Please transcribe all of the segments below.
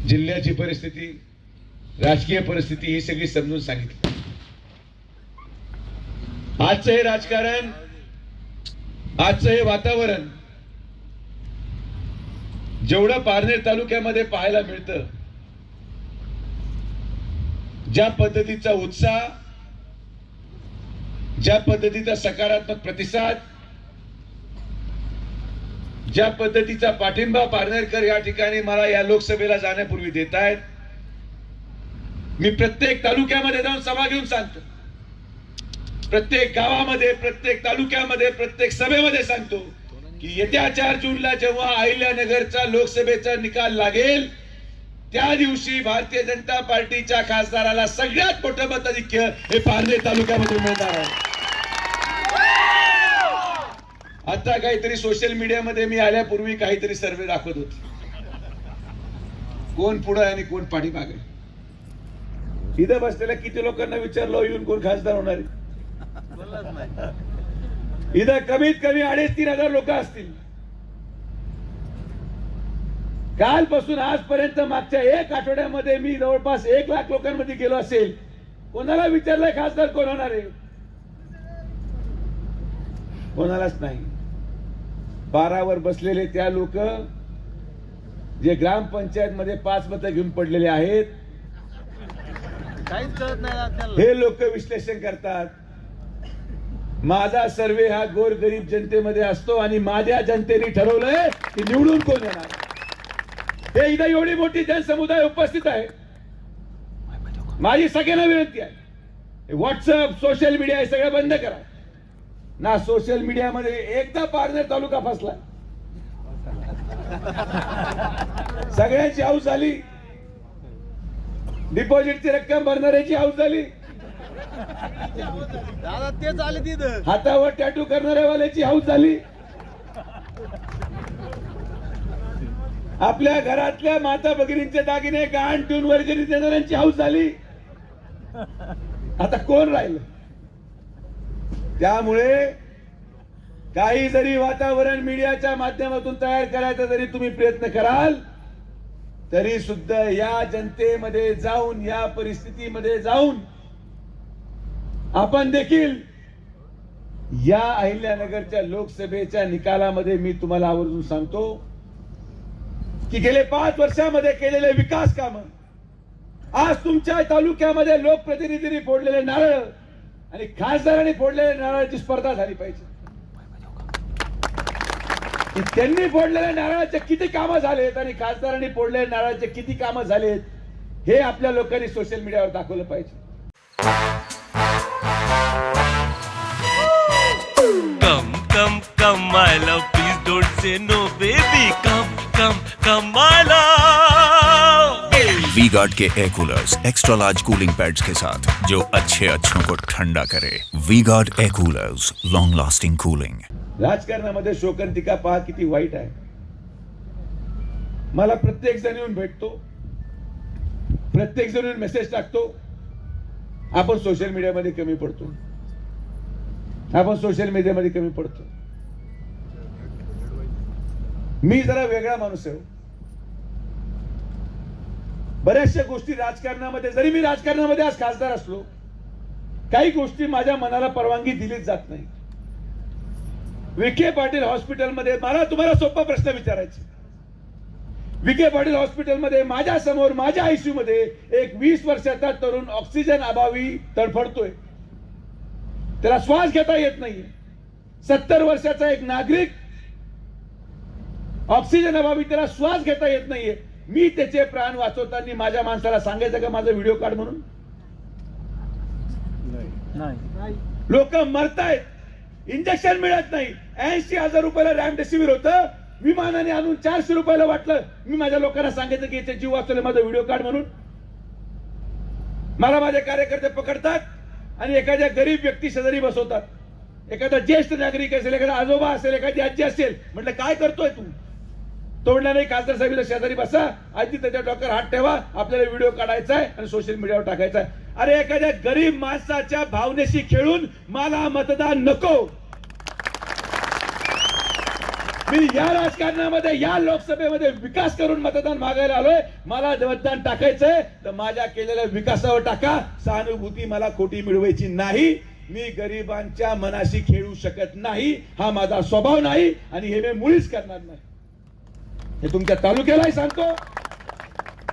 जिल्ह्याची परिस्थिती, राजकीय परिस्थिती ही सगळी समजून सांगितली। आजचं हे राजकारण, आजचं हे वातावरण जेवढं पारनेर तालुक्यामध्ये पाहायला मिळतं, ज्या पद्धतीचा उत्साह, ज्या पद्धतीचा सकारात्मक प्रतिसाद, ज्या पद्धतीचा पाठिंबा पारनेरकर या ठिकाणी मला या लोकसभेला जाण्यापूर्वी देत आहेत, मी प्रत्येक तालुक्यामध्ये जाऊन सभा घेऊन सांगतो, प्रत्येक गावामध्ये, प्रत्येक तालुक्यामध्ये, प्रत्येक सभेमध्ये सांगतो की येत्या 4 जूनला जेव्हा अहिल्यानगरचा लोकसभेचा निकाल लागेल, त्या दिवशी भारतीय जनता पार्टीच्या खासदाराला सगळ्यात मोठं मताधिक्य हे पारनेर तालुक्यामध्ये मिळणार आहे। आता काहीतरी सोशल मीडियामध्ये मी आल्यापूर्वी काहीतरी सर्वे दाखवत होते, कोण पुढे आणि कोण पाठीमागे। इथं बसलेल्या किती लोकांना विचारलं येऊन कोण खासदार होणार आहे? इथं कमीत कमी 2,500-3 हजार लोक असतील। कालपासून आजपर्यंत मागच्या 1 आठवड्यामध्ये मी जवळपास 1 लाख लोकांमध्ये गेलो असेल। कोणाला विचारलंय खासदार कोण होणार आहे? कोणालाच नाही। 12 वर बसलेले त्या लोक जे ग्रामपंचायत मध्ये 5 मतं घेऊन पडलेले आहेत, काहीच कळत नाही। हे लोक विश्लेषण करतात। माझा सर्वे हा गोरगरीब जनतेमध्ये असतो आणि माझ्या जनतेने ठरवलंय की निवडून कोण येणार। हे इथं एवढी मोठी जनसमुदाय उपस्थित आहे। माझी सगळ्यांना विनंती आहे, व्हॉट्सअप, सोशल मीडिया हे सगळं बंद करा ना। सोशल मीडियामध्ये एकदा पारनेर तालुका फसला, सगळ्यांची हाऊस झाली, डिपॉझिटची रक्कम भरणाऱ्याची हाऊस झाली, दादा तेच आले तिथं, हातावर टॅटू करणाऱ्यावाल्याची हाऊस झाली, आपल्या घरातल्या माता भगिनींचे दागिने गहाण ठेवून वर्गणी देणाऱ्यांची हाऊस झाली। आता कोण राहिलं? त्यामुळे काही जरी वातावरण मीडियाच्या माध्यमातून तयार करायचा जरी तुम्ही प्रयत्न कराल, तरी सुद्धा या जनतेमध्ये जाऊन, या परिस्थितीमध्ये जाऊन आपण देखील या अहिल्यानगरच्या लोकसभेच्या निकालामध्ये मी तुम्हाला आवर्जून सांगतो की गेले 5 वर्षामध्ये केलेले विकास काम, आज तुमच्या तालुक्यामध्ये लोकप्रतिनिधींनी फोडलेले नारळ आणि खासदारांनी फोडलेल्या नारळाची स्पर्धा झाली पाहिजे की त्यांनी फोडलेल्या नारळाचे किती कामं झालेत आणि खासदारांनी फोडलेल्या नारळाचे किती कामं झालेत, हे आपल्या लोकांनी सोशल मीडियावर दाखवलं पाहिजे। Come, my love, please don't say no, baby. Come, my love. V-Guard के air coolers extra large cooling pads के साथ जो अच्छों को ठंडा करे। V-Guard air coolers, long lasting cooling. राजकारणामध्ये शोकांतिका पहा किती वाईट आहे। मला प्रत्येक जण येऊन भेटतो, प्रत्येक जण येऊन मेसेज टाकतो, आपण सोशल मीडियामध्ये कमी पडतो, आपण सोशल मीडियामध्ये कमी पडतो। मी जरा वेगळा माणूस आहे। बऱ्याचशा गोष्टी राजकारणामध्ये, जरी मी राजकारणामध्ये आज खासदार असलो, काही गोष्टी माझ्या मनाला परवानगी दिलीच जात नाही। विखे पाटील हॉस्पिटलमध्ये मला तुम्हाला सोपा प्रश्न विचारायचा, विखे पाटील हॉस्पिटलमध्ये माझ्या समोर, माझ्या आयसीयू मध्ये एक 20 वर्षाचा तरुण ऑक्सिजन अभावी तडफडतोय, त्याला श्वास घेता येत नाहीये। 70 वर्षाचा एक नागरिक ऑक्सिजन अभावी, त्याला श्वास घेता येत नाहीये। मी त्याचे प्राण वाचवताना माझ्या माणसाला सांगायचं का माझा व्हिडिओ काढ म्हणून? नाही, लोक मरतायत, इंजेक्शन मिळत नाही। 80,000 रुपयाला रॅमडेसिविर होतं, विमानाने आणून 400 रुपयाला वाटलं। मी माझ्या लोकांना सांगायचं की याचे जीव वाचवले, माझा व्हिडिओ काढ म्हणून। मला माझे कार्यकर्ते पकडतात आणि एखाद्या गरीब व्यक्ती शेजारी बसवतात, एखादा ज्येष्ठ नागरिक असेल, एखादा आजोबा असेल, एखादी आजी असेल, म्हटलं काय करतोय तू? तो म्हणला नाही, खासदार साहेबांच्या शेजारी बसा, आजी त्याच्या डोक्यावर हात ठेवा, आपल्याला व्हिडिओ काढायचा आहे आणि सोशल मीडियावर टाकायचा आहे। अरे एखाद्या गरीब माणसाच्या भावनेशी खेळून मला मतदान नको। मी या राजकारणामध्ये या लोकसभेमध्ये विकास करून मतदान मागायला आलोय. मला मतदान टाकायचंय तर माझ्या केलेल्या विकासावर टाका. सहानुभूती मला खोटी मिळवायची नाही. मी गरिबांच्या मनाशी खेळू शकत नाही. हा माझा स्वभाव नाही आणि हे मी मुळीच करणार नाही. हे तुमच्या तालुक्यालाही सांगतो,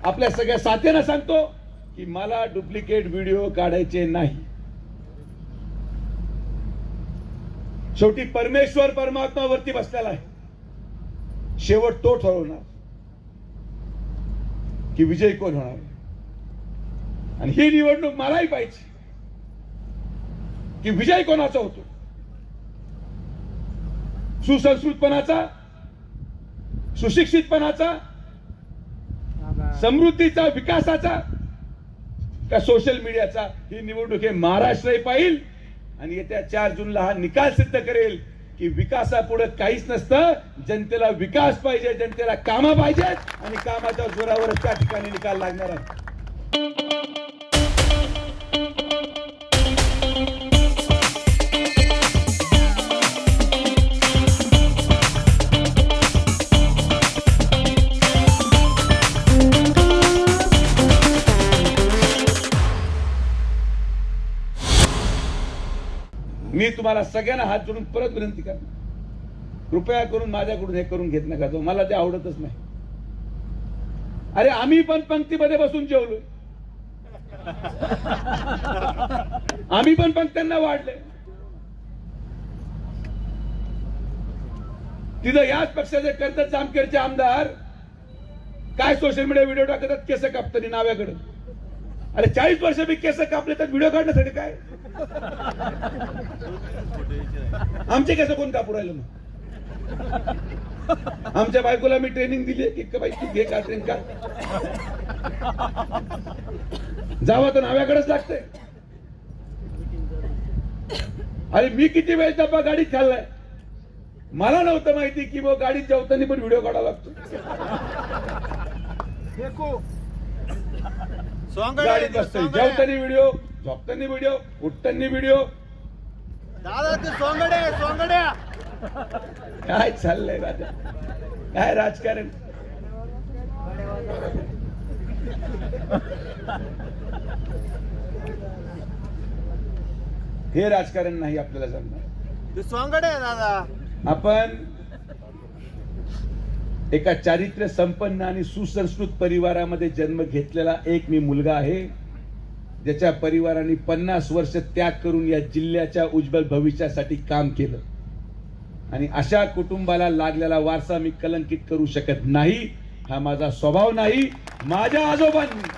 आपल्या सगळ्या साथींना सांगतो की मला डुप्लिकेट व्हिडिओ काढायचे नाही. शेवटी परमेश्वर परमात्मा वरती बसलेला आहे. शेवट तो ठरवणार की विजय कोण होणार. आणि ही निवडणूक मलाही पाहिजे की विजय कोणाचा होतो. सुसंस्कृतपणाचा, सुशिक्षितपणाचा, समृद्धीचा, विकासाचा का सोशल मीडियाचा. ही निवडणूक हे महाराष्ट्रही पाहिल आणि येत्या 4 जूनला हा निकाल सिद्ध करेल की विकासापुढे काहीच नसतं. जनतेला विकास पाहिजे, जनतेला कामं पाहिजेत आणि कामाच्या जोरावरच त्या ठिकाणी निकाल लागणार आहे. मी तुम्हाला सगळ्यांना हात जोडून परत विनंती करतो, कृपया करून माझ्याकडून हे करून घेत नका. तो मला ते आवडतच नाही. अरे आम्ही पण पंक्तीमध्ये बसून जेवलोय, आम्ही पण पंक्त्यांना वाढले. तिथं याच पक्षाचे कर्जत जामखेडचे आमदार काय सोशल मीडिया व्हिडिओ टाकतात केस कापताना नाव्याकडे. अरे 40 वर्ष मी केस कापले तर व्हिडिओ काढण्यासाठी काय. आमचे केस कोण कापू राहिलं मग. आमच्या बायकोला मी ट्रेनिंग दिली की बाई तू घे का ट्रेन का. जावं तर नाव्याकडेच लागतंय. अरे मी किती वेळ डब्बा गाडीत खाल्लाय. मला नव्हतं माहिती की मग गाडीत जेवताना पण व्हिडिओ काढावा लागतो. गाडीत बसतोय, जेवताना व्हिडिओ, झोपताना व्हिडिओ, उठताना व्हिडिओ. दादा ते सोंगड्या काय चाललंय राजा, काय राजकारण. हे राजकारण नाही आपल्याला जमणार. ते सोंगड्या दादा. आपण एका चारित्र्य संपन्न आणि सुसंस्कृत परिवारामध्ये जन्म घेतलेला एक मी मुलगा आहे, ज्याच्या परिवाराने 50 वर्ष त्याग करून या जिल्ह्याच्या उज्ज्वल भविष्यासाठी काम केलं. आणि अशा कुटुंबाला लागलेला वारसा मी कलंकित करू शकत नाही. हा माझा स्वभाव नाही. माझ्या आजोबांनी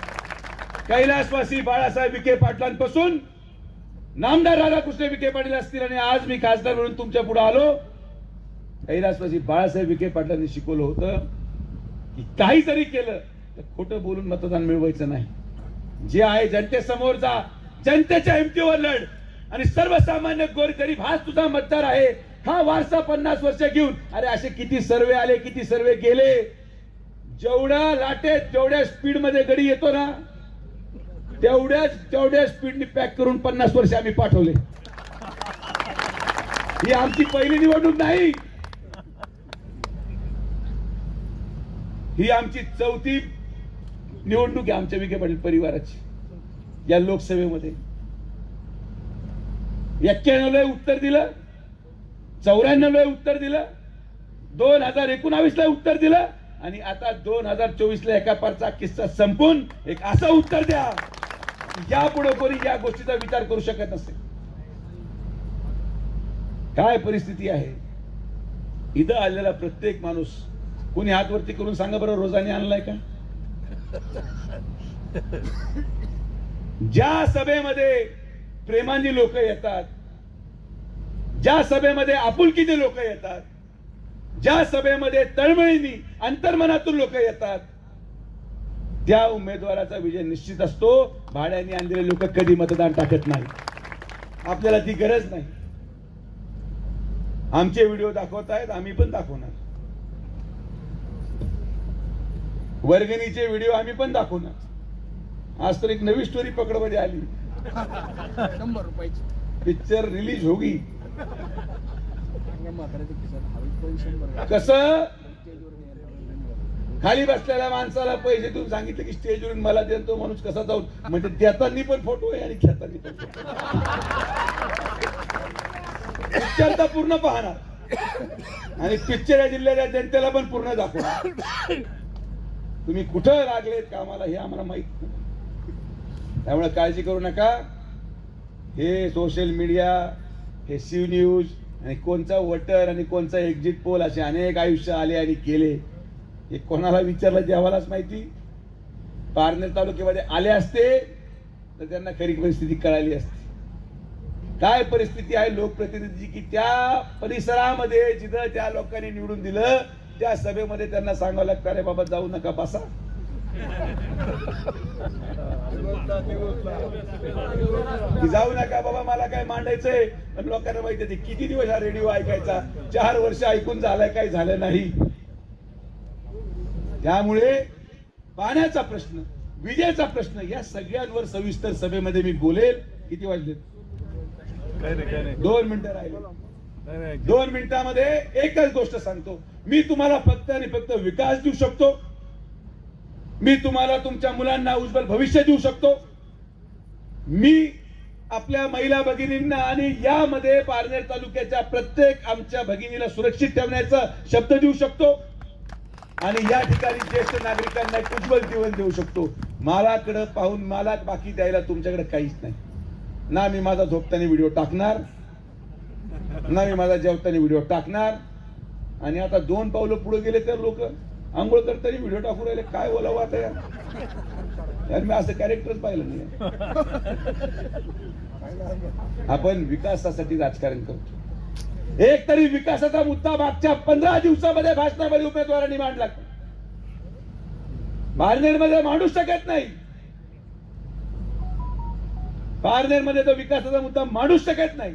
कैलासवासी बाळासाहेब विखे पाटलांपासून नामदार राधाकृष्ण विखे पाटील असतील आणि आज मी खासदार म्हणून तुमच्या पुढे आलो. कैलासवासी बाळासाहेब विखे पाटलांनी शिकवलं होतं की काही जरी केलं तर खोटं बोलून मतदान मिळवायचं नाही. जे आहे जनतेसमोर जा, जनतेच्या हिमतीवर लढ आणि सर्वसामान्य गोरगरीब हाच तुझा मतदार आहे. हा वारसा 50 वर्ष घेऊन अरे असे किती सर्वे आले, किती सर्वे गेले. जेवढ्या लाटेत जेवढ्या स्पीड मध्ये गडी येतो ना तेवढ्या स्पीडने पॅक करून 50 वर्ष आम्ही पाठवले. ही आमची पहिली निवडणूक नाही, ही आमची 4थी निवडणूक आहे आमच्या विखे पाटील परिवाराची. या लोकसभेमध्ये 91 ला उत्तर दिलं, 94 ला उत्तर दिलं, 2019 ला उत्तर दिलं आणि आता 2024 ला एका पारचा किस्सा संपून एक असं उत्तर द्या यापुढे कोणी या गोष्टीचा विचार करू शकत नसेल. काय परिस्थिती आहे. इथं आलेला प्रत्येक माणूस कोणी हात वरती करून सांगा बरं रोजाने आणलाय का. ज्या सभेमध्ये प्रेमाने लोक येतात, ज्या सभेमध्ये आपुलकीने लोक येतात, ज्या सभेमध्ये तळमळीने अंतर्मनातून लोक येतात, त्या उमेदवाराचा विजय निश्चित असतो. भाड्याने आणलेले लोक कधी मतदान टाकत नाही. आपल्याला ती गरज नाही. आमचे व्हिडिओ दाखवतायत, आम्ही पण दाखवणार. वर्गणीचे व्हिडिओ आम्ही पण दाखवणार. आज तर एक नवी स्टोरी पकडमध्ये आली, 100 रुपयाची पिक्चर रिलीज होगी कसं खाली बसलेल्या माणसाला पैसे देऊन सांगितलं की स्टेजवरून मला देतो माणूस कसा जाऊन म्हणजे देताना पण फोटो आहे आणि घेताना पण फोटो. पिक्चर तर पूर्ण पाहणार आणि पिक्चर या जिल्ह्याच्या जनतेला पण पूर्ण दाखवणार. तुम्ही कुठं लागलेत कामाला हे आम्हाला माहित नाही. त्यामुळे काळजी करू नका. हे सोशल मीडिया, हे सी न्यूज आणि कोणचा वटर आणि कोणचा एक्झिट पोल असे अनेक आयुष्य आले आणि गेले. हे कोणाला विचारलं देवालाच माहिती. पारनेर तालुक्यामध्ये आले असते तर त्यांना खरी परिस्थिती कळाली असते. काय परिस्थिती आहे लोकप्रतिनिधीची की त्या परिसरामध्ये जिथं त्या लोकांनी निवडून दिलं त्या सभेमध्ये त्यांना सांगावं लागतं अरे बाबा जाऊ नका बसा. की जाऊ नका बाबा मला काय मांडायचंय. पण लोकांना माहिती आहे किती दिवस हा रेडिओ ऐकायचा. 4 वर्ष ऐकून झालंय काही झालं नाही. त्यामुळे पाण्याचा प्रश्न, विजेचा प्रश्न या सगळ्यांवर सविस्तर सभेमध्ये मी बोलेल. किती वाजले? 2 मिनिटं राहिले. 2 मिनिटांमध्ये एकच गोष्ट सांगतो. मी तुम्हाला फक्त आणि फक्त विकास देऊ शकतो. मी तुम्हाला तुमच्या मुलांना उज्ज्वल भविष्य देऊ शकतो. मी आपल्या महिला भगिनींना आणि यामध्ये पारनेर तालुक्याच्या प्रत्येक आमच्या भगिनीला सुरक्षित ठेवण्याचा शब्द देऊ शकतो आणि या ठिकाणी ज्येष्ठ नागरिकांना एक उज्ज्वल जीवन देऊ शकतो. मलाकडे पाहून मला बाकी द्यायला तुमच्याकडे काहीच नाही. ना मी माझा झोपताना व्हिडिओ टाकणार, ना मी माझा जेवताना व्हिडिओ टाकणार. आणि आता 2 पावलं पुढे गेले तर लोक आंघोळ करताना व्हिडिओ टाकू राहिले. काय बोलावं आता यार मी असं कॅरेक्टरच पाहिलं नाही. आपण विकासासाठी राजकारण करतो. एक तरी विकासाचा मुद्दा मागच्या 15 दिवसामध्ये भाषणामध्ये उमेदवारांनी मांडला. पारनेरमध्ये मांडू शकत नाही. पारनेरमध्ये तो विकासाचा मुद्दा मांडू शकत नाही.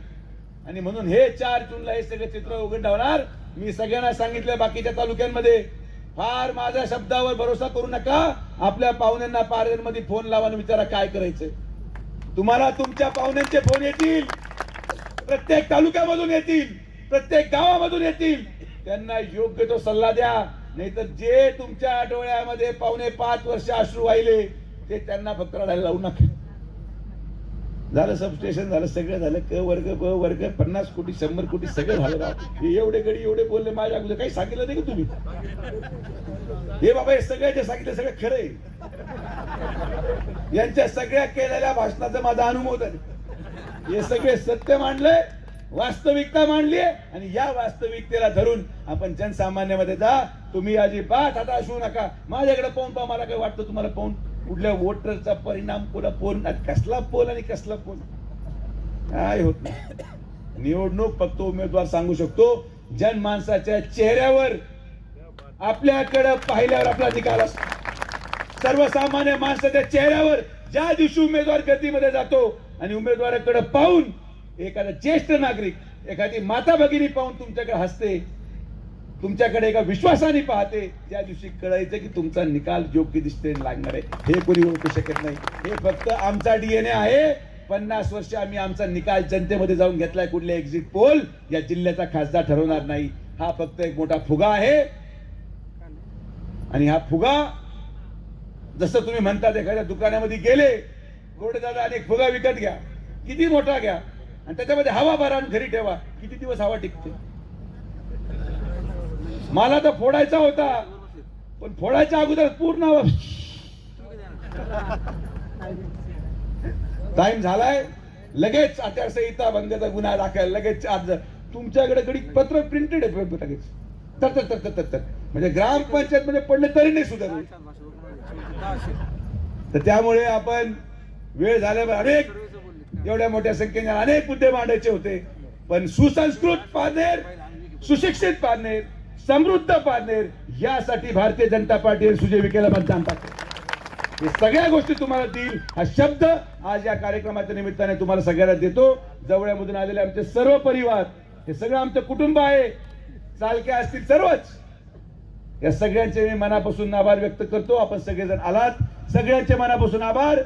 आणि म्हणून हे 4 जूनला हे सगळे चित्र उघडवणार. मी सगळ्यांना सांगितलं बाकीच्या तालुक्यांमध्ये फार माझ्या शब्दावर भरोसा करू नका. आपल्या पाहुण्यांना पारनेरमध्ये फोन लावा आणि विचारा काय करायचंय. तुम्हाला तुमच्या पाहुण्यांचे फोन येतील. प्रत्येक तालुक्यामधून येतील, प्रत्येक गावामधून येतील. त्यांना योग्य तो सल्ला द्या. नाहीतर जे तुमच्या डोळ्यामध्ये 5.5 वर्ष अश्रू वाहिले ते त्यांना फक्त रडायला लावू नका. झालं सबस्टेशन झालं, सगळं झालं. क वर्ग ब वर्ग 50 कोटी 100 कोटी सगळं झालं राव. हे एवढे गडी एवढे बोलले माझ्या अगोदर काही सांगितलं नाही का तुम्ही? हे बाबा हे सगळं जे सांगितलं सगळं खरं आहे. यांच्या सगळ्या केलेल्या भाषणाचा माझा अनुभव आहे. हे सगळे सत्य मांडलंय, वास्तविकता मांडली आणि या वास्तविकतेला धरून आपण जनसामान्यामध्ये जा. तुम्ही अजिबात आता असू नका. माझ्याकडे पाहून पहा मला काय वाटतं तुम्हाला पाहून कुठल्या वोटरचा परिणाम कोणा पोल कसला पोल आणि कसला पोल काय होत नाही. निवडणूक फक्त उमेदवार सांगू शकतो. जनमानसाच्या चेहऱ्यावर आपल्याकडे पाहिल्यावर आपला निकाल असतो. सर्वसामान्य माणसाच्या चेहऱ्यावर ज्या दिवशी उमेदवार गर्दीमध्ये जातो आणि उमेदवाराकडे पाहून एखादा ज्येष्ठ नागरिक, एखादी माता भगिनी पाहून तुमच्याकडे हसते, तुमच्याकडे एका विश्वासाने पाहते, त्या दिवशी कळायचं की तुमचा निकाल योग्य दिसते लागणार आहे. हे कोणी ओळखू शकत नाही. हे फक्त आमचा डीएनए आहे. 50 वर्ष आम्ही आमचा निकाल जनतेमध्ये जाऊन घेतलाय. कुठले एक्झिट पोल या जिल्ह्याचा खासदार ठरवणार नाही. हा फक्त एक मोठा फुगा आहे. आणि हा फुगा जसं तुम्ही म्हणतात एखाद्या दुकानामध्ये गेले गोडे दादा आणि एक फुगा विकत घ्या, किती मोठा घ्या आणि त्याच्यामध्ये हवा भरा आणि घरी ठेवा. किती दिवस हवा टिकते? मला तर फोडायचा होता पण फोडायच्या अगोदर पूर्ण टाइम झालाय. लगेच आचारसंहिता भंगाचा गुन्हा दाखल. लगेच आज तुमच्याकडे घडी पत्र प्रिंटेड आहे. लगेच तर म्हणजे ग्रामपंचायत मध्ये पडले तरी नाही सुधारले. तर त्यामुळे आपण वेळ झाल्यावर अनेक एवढ्या मोठ्या संख्येने अनेक मुद्दे मांडायचे होते. पण सुसंस्कृत पारनेर, सुशिक्षित पारनेर, समृद्ध पारनेर यासाठी भारतीय जनता पार्टी सुजय विखेला मतदान टाकतो. हे सगळ्या गोष्टी तुम्हाला देईल हा शब्द आज या कार्यक्रमाच्या निमित्ताने तुम्हाला सगळ्यांना देतो. जवळमधून आलेले आमचे सर्व परिवार, हे सगळं आमचं कुटुंब आहे. चालके असतील सर्वच, या सगळ्यांचे मी मनापासून आभार व्यक्त करतो. आपण सगळेजण आलात, सगळ्यांचे मनापासून आभार.